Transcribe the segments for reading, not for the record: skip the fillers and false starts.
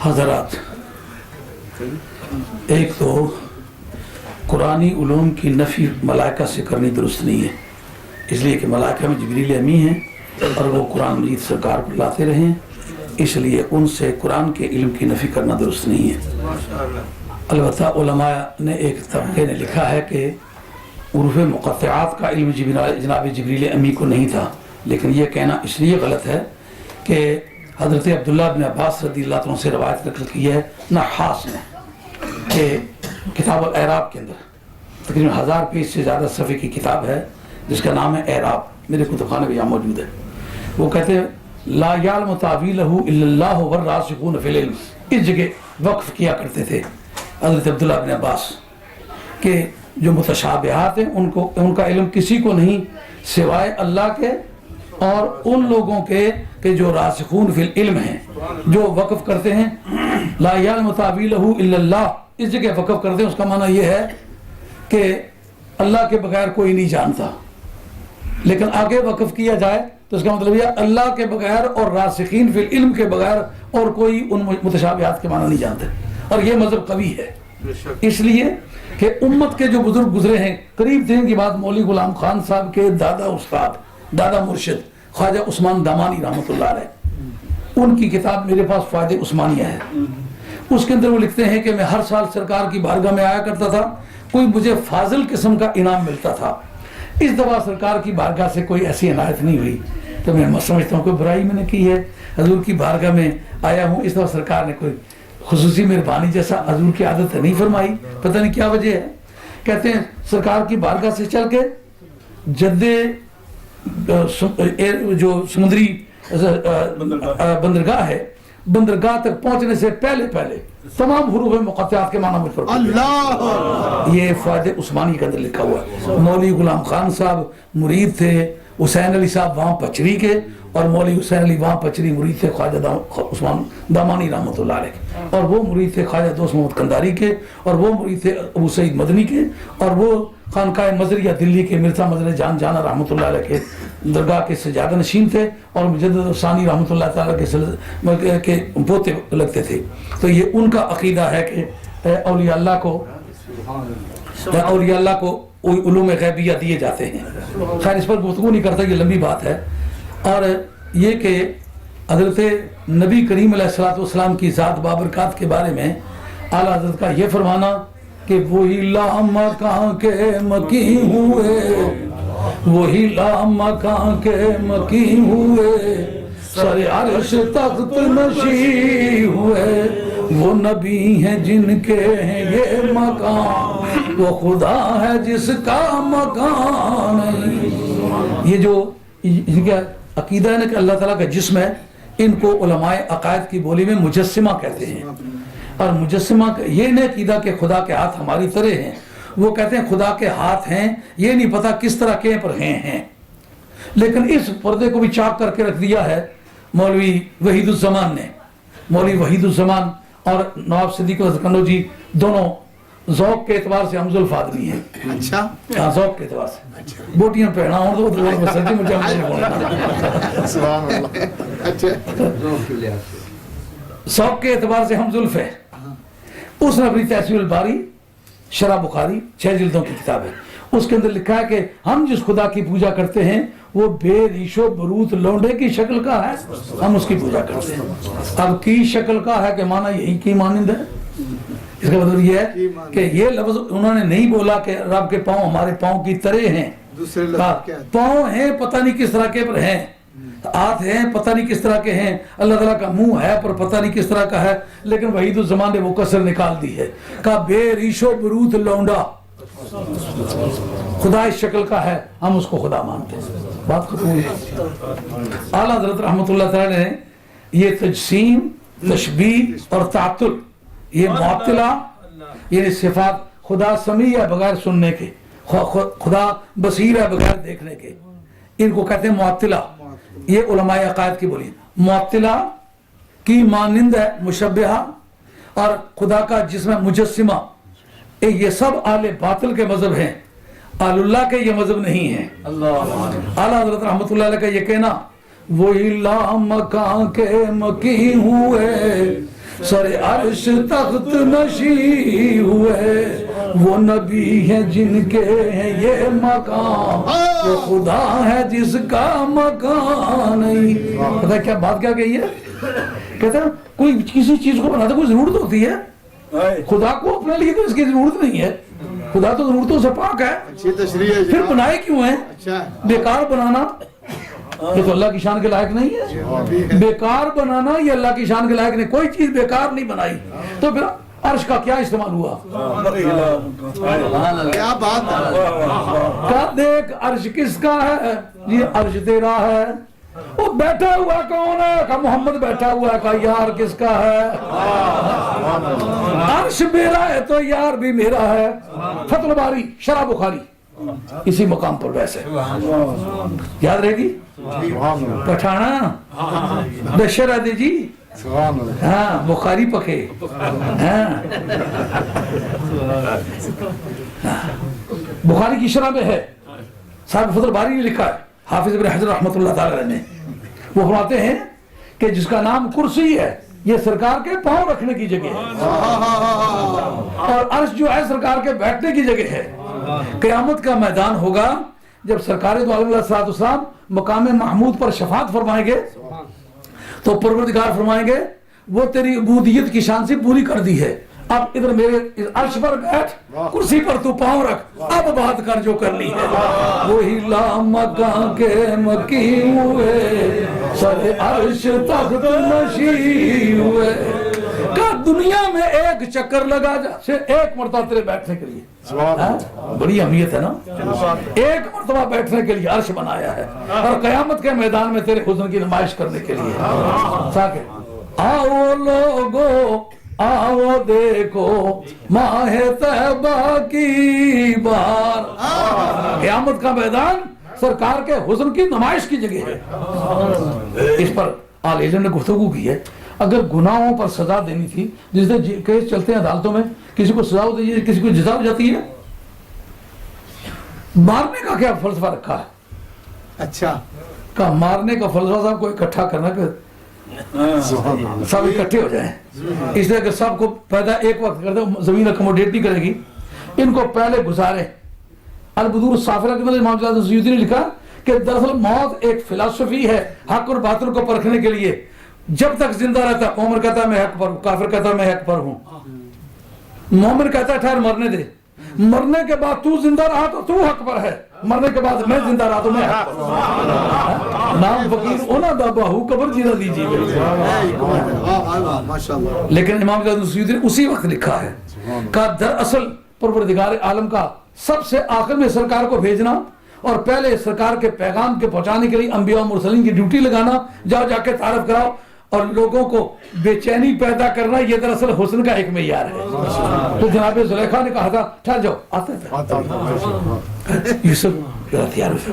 حضرات، ایک تو قرآنی علوم کی نفی ملائکہ سے کرنی درست نہیں ہے، اس لیے کہ ملائکہ میں جبریل امی ہیں اور وہ قرآن مجید سرکار پر لاتے رہے ہیں، اس لیے ان سے قرآن کے علم کی نفی کرنا درست نہیں ہے۔ البتہ علماء نے ایک طبقے نے لکھا ہے کہ حروف مقطعات کا علم جناب جبریل امی کو نہیں تھا، لیکن یہ کہنا اس لیے غلط ہے کہ حضرت عبداللہ بن عباس رضی اللہ عنہ سے روایت نقل کی ہے نحاس نے کہ کتاب الاعراب کے اندر تقریباً 1000 پیج سے زیادہ صفحے کی کتاب ہے جس کا نام ہے اعراب، میرے کتب خانے میں یہاں موجود ہے۔ وہ کہتے ہیں لا یعلم تاویلہ الا اللہ والراسخون فی العلم، اس جگہ وقف کیا کرتے تھے حضرت عبداللہ بن عباس کہ جو متشابہات ہیں ان کا علم کسی کو نہیں سوائے اللہ کے اور ان لوگوں کے کہ جو راسخون فی العلم ہیں، جو وقف کرتے ہیں لا یعلم تاویلہ الا اللہ، اس جگہ وقف کرتے ہیں، اس کا معنی یہ ہے کہ اللہ کے بغیر کوئی نہیں جانتا، لیکن آگے وقف کیا جائے تو اس کا مطلب یہ اللہ کے بغیر اور راسخین فی العلم کے بغیر اور کوئی ان متشابہات کے معنی نہیں جانتے، اور یہ مذہب قوی ہے، اس لیے کہ امت کے جو بزرگ گزرے ہیں قریب دن کی بات مولوی غلام خان صاحب کے دادا استاد دادا مرشد خواجہ عثمان دامانی رحمۃ اللہ علیہ، ان کی کتاب میرے پاس فائدہ عثمانیہ ہے، اس کے اندر وہ لکھتے ہیں کہ میں ہر سال سرکار کی بارگاہ میں آیا کرتا تھا، کوئی مجھے فاضل قسم کا انعام ملتا تھا، اس دفعہ سرکار کی بارگاہ سے کوئی ایسی عنایت نہیں ہوئی تو میں سمجھتا ہوں کوئی برائی میں نے کی ہے، حضور کی بارگاہ میں آیا ہوں، اس دفعہ سرکار نے کوئی خصوصی مہربانی جیسا حضور کی عادت نہیں فرمائی، پتہ نہیں کیا وجہ ہے۔ کہتے ہیں سرکار کی بارگاہ سے چل کے جدے جو سمندری بندرگاہ ہے، بندرگاہ تک پہنچنے سے پہلے تمام حروف مقطعات کے معنی مجھ پر اللہ، یہ فائدہ عثمانی کے اندر لکھا ہوا ہے۔ مولوی غلام خان صاحب مرید تھے حسین علی صاحب وہاں پچری کے، اور مولوی حسین علی وہاں پچری مرید تھے خواجہ عثمان دامانی رحمۃ اللہ علیہ کے، اور وہ مرید تھے خواجہ دوست محمد قنداری کے، اور وہ مرید تھے ابو سعید مدنی کے، اور وہ خانقاہ مزریہ دلی کے مرزا مظہر جان جانا رحمۃ اللہ علیہ کے درگاہ کے سجادہ نشین تھے، اور مجدد ثانی رحمۃ اللہ تعالیٰ کے پوتے لگتے تھے۔ تو یہ ان کا عقیدہ ہے کہ اولیاء اللہ کو علوم غیبیہ دیے جاتے ہیں۔ خیر اس پر گفتگو نہیں کرتا، یہ لمبی بات ہے۔ اور یہ کہ حضرت نبی کریم علیہ السلام کی ذات بابرکات کے بارے میں اعلیٰ حضرت کا یہ فرمانا کہ وہی لامکاں کے مکی ہوئے، وہی لامکاں کے مکی ہوئے، سر عرش تخت نشی ہوئے، وہ نبی ہیں جن کے ہیں یہ مقام، وہ خدا ہے جس کا مکان نہیں۔ یہ جو ان کا عقیدہ ہے نا کہ اللہ تعالیٰ کا جسم ہے، ان کو علماء عقائد کی بولی میں مجسمہ کہتے ہیں، اور مجسمہ یہ نہیں عقیدہ کہ خدا کے ہاتھ ہماری طرح ہیں، وہ کہتے ہیں خدا کے ہاتھ ہیں، یہ نہیں پتا کس طرح کے پر ہیں، لیکن اس پردے کو بھی چاک کر کے رکھ دیا ہے مولوی وحید الزمان نے۔ مولوی وحید الزمان اور نواب صدیق قنوجی دونوں ذوق کے اعتبار سے ہم زلف آدمی ہیں، اچھا ہاں ذوق کے اعتبار سے بوٹیاں پہنا ہوں تو سردی مجھے ذوق کے اعتبار سے ہم زلف ہے۔ اس نے اپنی تحصیل الباری شرح بخاری 6 جلدوں کی کتاب ہے، اس کے اندر لکھا ہے کہ ہم جس خدا کی پوجا کرتے ہیں وہ بے ریش و بروت لونڈے کی شکل کا ہے، ہم اس کی پوجا کرتے ہیں۔ اب کی شکل کا ہے کہ معنی یہی کی مانند ہے، اس کا مطلب یہ ہے کہ یہ لفظ انہوں نے نہیں بولا کہ رب کے پاؤں ہمارے پاؤں کی طرح ہیں، پاؤں ہیں پتہ نہیں کس طرح کے پر ہیں، ہاتھ ہیں پتہ نہیں کس طرح کے ہیں، اللہ تعالیٰ کا منہ ہے پر پتہ نہیں کس طرح کا ہے، لیکن وحید الزمان نے وہ کسر نکال دی ہے، کہا بے ریش و بروت لونڈا، خدا اس شکل کا ہے، ہم اس کو خدا مانتے ہیں، بات ختم ہوئی۔ اعلیٰ حضرت رحمۃ اللہ تعالیٰ نے یہ تجسیم، تشبیہ اور تعطل، یہ معطلہ یعنی صفات خدا سمیع ہے بغیر سننے کے، خدا بصیر ہے بغیر دیکھنے کے، ان کو کہتے ہیں معطلہ۔ یہ علماء عقائد کی بولی، معطلہ کی مانند ہے مشبہہ، اور خدا کا جسم مجسمہ، یہ سب اہل باطل کے مذہب ہیں، اہل اللہ کے یہ مذہب نہیں ہیں۔ اعلیٰ حضرت رحمۃ اللہ علیہ کا یہ کہنا وہی لامکاں کے مکی ہوئے سر عرش تخت نشی ہوئے وہ نبی ہیں جن کے ہیں یہ مقام وہ خدا ہے جس کا مکان نہیں. پتہ کیا بات کیا کہی ہے؟ کہتے ہیں کوئی کسی چیز کو بناتا کوئی ضرورت ہوتی ہے, خدا کو اپنے لیے تو اس کی ضرورت نہیں ہے, خدا تو ضرورتوں سے پاک ہے, پھر بنائے کیوں ہیں؟ بیکار بنانا یہ تو اللہ کی شان کے لائق نہیں ہے, بیکار بنانا یہ اللہ کی شان کے لائق نہیں, کوئی چیز بیکار نہیں بنائی, تو پھر عرش کا کیا استعمال ہوا؟ کیا بات ہے, کہا دیکھ عرش کس کا ہے؟ یہ عرش تیرا ہے. وہ بیٹھا ہوا کون ہے؟ کہا محمد بیٹھا ہوا ہے. کہا یار کس کا ہے؟ عرش میرا ہے تو یار بھی میرا ہے. فتح الباری شرح بخاری اسی مقام پر ویسے یاد رہے گی. پٹھانا بشر دے جی, ہاں بخاری پکے, ہاں بخاری کی شرح میں ہے, صاحب فتح الباری نے لکھا ہے, حافظ ابن حجر رحمۃ اللہ تعالی نے, وہ فرماتے ہیں کہ جس کا نام کرسی ہے یہ سرکار کے پاؤں رکھنے کی جگہ ہے, اور عرش جو ہے سرکار کے بیٹھنے کی جگہ ہے. قیامت کا میدان ہوگا جب سرکار دو عالم علیہ السلام مقام محمود پر شفاعت فرمائیں گے تو پروردگار فرمائیں گے وہ تیری عبودیت کی شان سے پوری کر دی ہے, اب ادھر میرے عرش پر بیٹھ, کرسی پر تو پاؤں رکھ, اب بات کر جو کرنی ہے. وہی لامکاں کے مکی ہوئے سر عرش تخت نشی ہوئے. کہ دنیا میں ایک چکر لگا جا, ایک مرتبہ تیرے بیٹھنے کے لیے, بڑی اہمیت ہے نا, ایک مرتبہ بیٹھنے کے لیے عرش بنایا ہے, اور قیامت کے میدان میں تیرے حسن کی نمائش کرنے کے لیے. آؤ لوگو آؤ دیکھو ماہ طیبہ کی بہار. قیامت کا میدان سرکار کے حسن کی نمائش کی جگہ ہے. اس پر آل علم نے گفتگو کی ہے. اگر گناہوں پر سزا دینی تھی, جس سے کیس چلتے ہیں عدالتوں میں, کسی کو سزا ہوتی ہے کسی کو جزا ہو جاتی ہے, مارنے کا کیا فلسفہ رکھا ہے؟ اچھا کہ مارنے کا فلسفہ صاحب کو اکٹھا کرنا کہ سب اکٹھے ہو جائیں, اس لیے کہ سب کو پیدا ایک وقت کر دے, زمین اکموڈیٹ نہیں کرے گی, ان کو پہلے گزارے. البدور الصافرہ کے اندر امام جلال الدین سیوطی نے لکھا کہ دراصل موت ایک فلسفی ہے حق اور باطل کو پرکھنے کے لیے. جب تک زندہ رہتا عمر کہتا ہے میں حق پر ہوں, کافر کہتا ہے میں حق پر ہوں, مومن کہتا ہے ٹھہر مرنے دے, مرنے کے بعد تو زندہ رہا تو تو حق پر ہے, مرنے کے بعد میں زندہ رہا تو میں حق پر ہوں. نام فقیر اونا دا باہو قبر جینا دیجیے. لیکن امام جلال الدین سیوطی نے اسی وقت لکھا ہے کہ دراصل پروردگار عالم کا سب سے آخر میں سرکار کو بھیجنا اور پہلے سرکار کے پیغام کے پہنچانے کے لیے انبیاء و مرسلین کی ڈیوٹی لگانا, جاؤ جا کے تعارف کراؤ اور لوگوں کو بے چینی پیدا کرنا, یہ دراصل حسن کا ایک معیار ہے. تو جناب زلیخا نے کہا تھا ٹھہر جاؤ آتے تھے یوسف تیار اس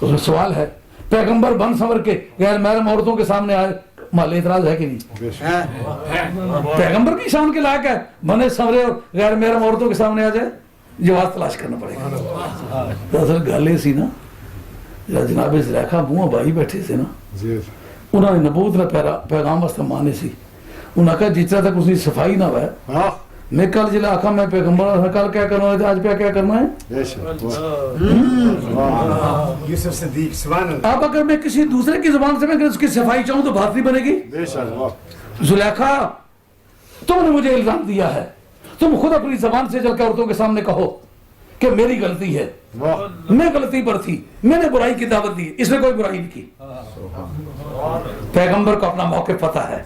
میں سوال ہے, پیغمبر بن سنور کے غیر محرم عورتوں کے سامنے آئے, مال اعتراض ہے کہ نہیں؟ پیغمبر کی شان کے لائق ہے بنے سنورے اور غیر محرم عورتوں کے سامنے آ جائے, جواز تلاش کرنا پڑے گا. دراصل گل سی نا, جناب زلیخا بوہاں بھائی بیٹھے سے نا, انہوں نے نبوت نے پیغام واسطے مانے سی, انہوں نے کہا جس طرح تک اس کی صفائی نہ ہوئے, میں کل جلے آخا میں پیغمبر کل کیا کرنا ہے آج پہ کیا کرنا ہے. یوسف صدیق سبحان اللہ. اب اگر میں کسی دوسرے کی زبان سے میں اس کی صفائی چاہوں تو بات نہیں بنے گی. زلیخا تم نے مجھے الزام دیا ہے, تم خود اپنی زبان سے چل کے عورتوں کے سامنے کہو کہ میری غلطی ہے, میں غلطی پر تھی, میں نے برائی کی دعوت دی, اس نے کوئی برائی نہیں کی. پیغمبر کو اپنا موقف پتہ ہے,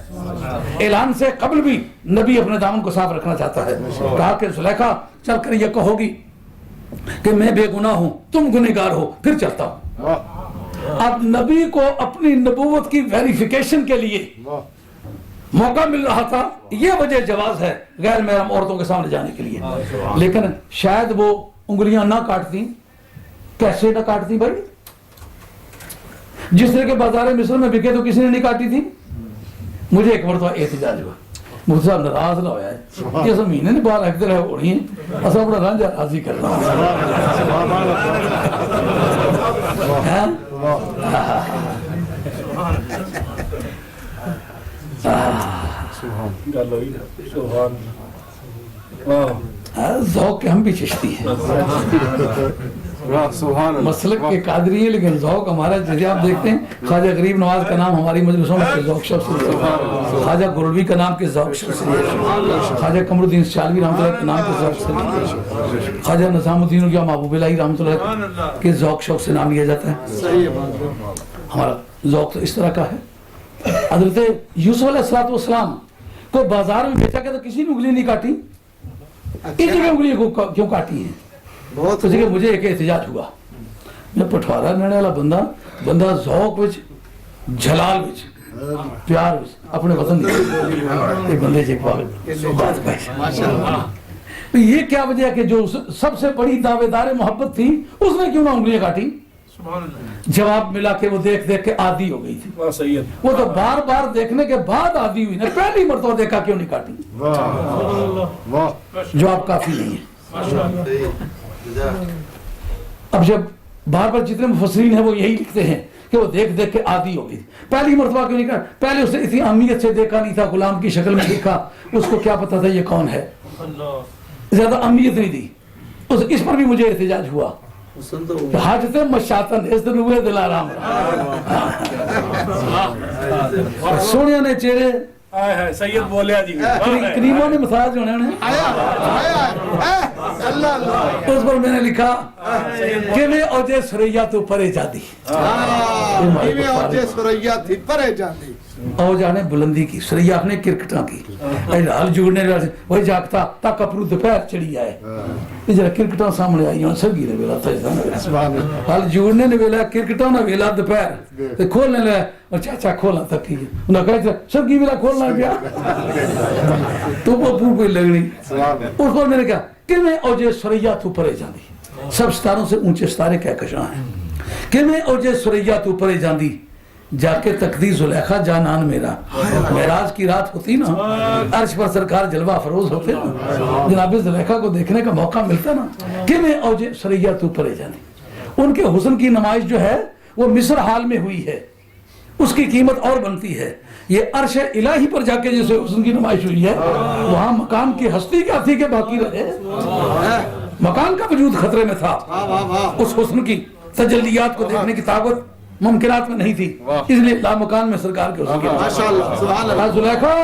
اعلان سے قبل بھی نبی اپنے دامن کو صاف رکھنا چاہتا ہے. کہا کہ زلیخا چل کر یہ کہو گی کہ میں بے گناہ ہوں, تم گنہگار ہو, پھر چلتا ہوں. اب نبی کو اپنی نبوت کی ویریفیکیشن کے لیے موقع مل رہا تھا, یہ وجہ جواز ہے غیر محرم عورتوں کے سامنے جانے کے لیے. لیکن شاید وہ انگلیاں نہ کاٹتی. کیسے نہ کاٹتی بھائی؟ جس طرح کے بازار مصر میں بکے تو کسی نے نہیں کاٹی تھی. مجھے ایک مرتبہ احتجاج ہوا, مجھ سے ناراض نہ ہویا ہے یہ زمینیں نہیں باہر رکھتے رہے ہو رہی ہیں, اصلا بڑا رنجا راضی کر رہا ہوں. ذوق کے ہم بھی چشتی ہیں، مسلک کے قادری ہیں، لیکن ذوق ہمارا جیسے آپ دیکھتے ہیں خواجہ غریب نواز کا نام ہماری مجلسوں میں ذوق شب سے ہے، خواجہ گولوی کا نام کے ذوق شب سے ہے، خواجہ قمر الدین چالوی رحمۃ اللہ کے نام کے ذوق سے ہے، خواجہ نظام الدین یا محبوب الہی رحمۃ اللہ کے ذوق شوق سے نام لیا جاتا ہے۔ ہمارا ذوق تو اس طرح کا ہے۔ حضرت یوسف علیہ السلام کو بازار میں بیچا گیا تو کسی نے انگلی نہیں کاٹی، اس جگہ انگلی کیوں کاٹی ہیں؟ تو جگہ مجھے ایک احتجاج ہوا، میں پٹھوارا رہنے والا بندہ ذوق وچ جلال وچ پیار وچ اپنے وطن ایک بندے سے بات کہی، یہ کیا وجہ ہے کہ جو سب سے بڑی دعوے دار محبت تھی اس نے کیوں نہ انگلیاں کاٹی؟ جواب ملا کہ وہ دیکھ کے عادی ہو گئی تھی، وہ تو بار بار دیکھنے کے بعد عادی ہوئی، پہلی مرتبہ دیکھا کیوں نہیں کاٹی؟ جواب کافی نہیں ہے۔ اب جب بار بار جتنے مفسرین ہیں وہ یہی لکھتے ہیں کہ وہ دیکھ کے عادی ہو گئی تھی، پہلی مرتبہ کیوں نہیں کاٹا؟ پہلے اسے اتنی اہمیت سے دیکھا نہیں تھا، غلام کی شکل میں دیکھا، اس کو کیا پتا تھا یہ کون ہے، زیادہ اہمیت نہیں دی، اس پر بھی مجھے احتجاج ہوا۔ حاجت مشاتن اس دن ہوئے دل آرام، سونے نے چہرے سید بولیا جی کریموں نے مساج ہونے اس پر میں نے لکھا کہ میں اوجے سریا تو پرے جاتی، او جانے بلندی کی، سریا نے کرکٹاں کی، ہل جوڑنے وہی جاگتا تا کپرو دوپہر چڑھی آئے، جرا کرکٹاں سامنے آئی ہوں سرگی نے ویلا تھا، ہل جوڑنے نے ویلا کرکٹاں نے ویلا دوپہر کھولنے لے اور چاچا کھولا تک ہی انہوں نے کہا سرگی ویلا کھولنا پیا تو وہ پور کوئی لگنی، اس پر میں نے کہا کہ میں اوجے سریا تو پرے جاندی، سب ستاروں سے اونچے ستارے کہکشاں ہیں، کہ میں اوجے سریا تو پرے جاندی، جا کے تقدیر زلیخا جانان میرا، معراج کی رات ہوتی نا، عرش پر سرکار جلوہ فروز ہوتے نا، جناب زلیخا کو دیکھنے کا موقع ملتا نا، کہ میں اوجے سریا تو پرے جاندی۔ ان کے حسن کی نمائش جو ہے وہ مصر حال میں ہوئی ہے، اس کی قیمت اور بنتی ہے، یہ عرش الہی پر جا کے جیسے حسن کی نمائش ہوئی ہے، وہاں مکان کی ہستی کیا تھی کہ باقی رہے، مکان کا وجود خطرے میں تھا، اس حسن کی تجلیات کو دیکھنے کی طاقت ممکنات میں نہیں تھی، اس لیے لامکان میں سرکار کے حسن کی زلیخا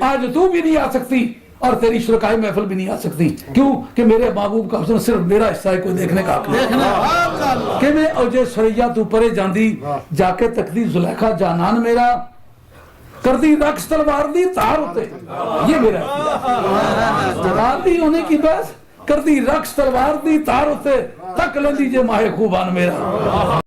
آج تو بھی نہیں آ سکتی اور تیری شرکائی محفل بھی نہیں آ سکتی، کیوں کہ میرے محبوب کا حسن صرف میرا حصہ ہے، کوئی دیکھنے کا حق نہیں، کہ میں اوجے سریا تو پرے جاندی، جا کے تقدیر زلیخا جانان میرا، کر دی رقص تلوار دی تار ہوتے، یہ میرا تلوار دی ہونے کی بس، کر دی رقص تلوار دی تار ہوتے، تک لیں دیجئے ماہ خوبان میرا۔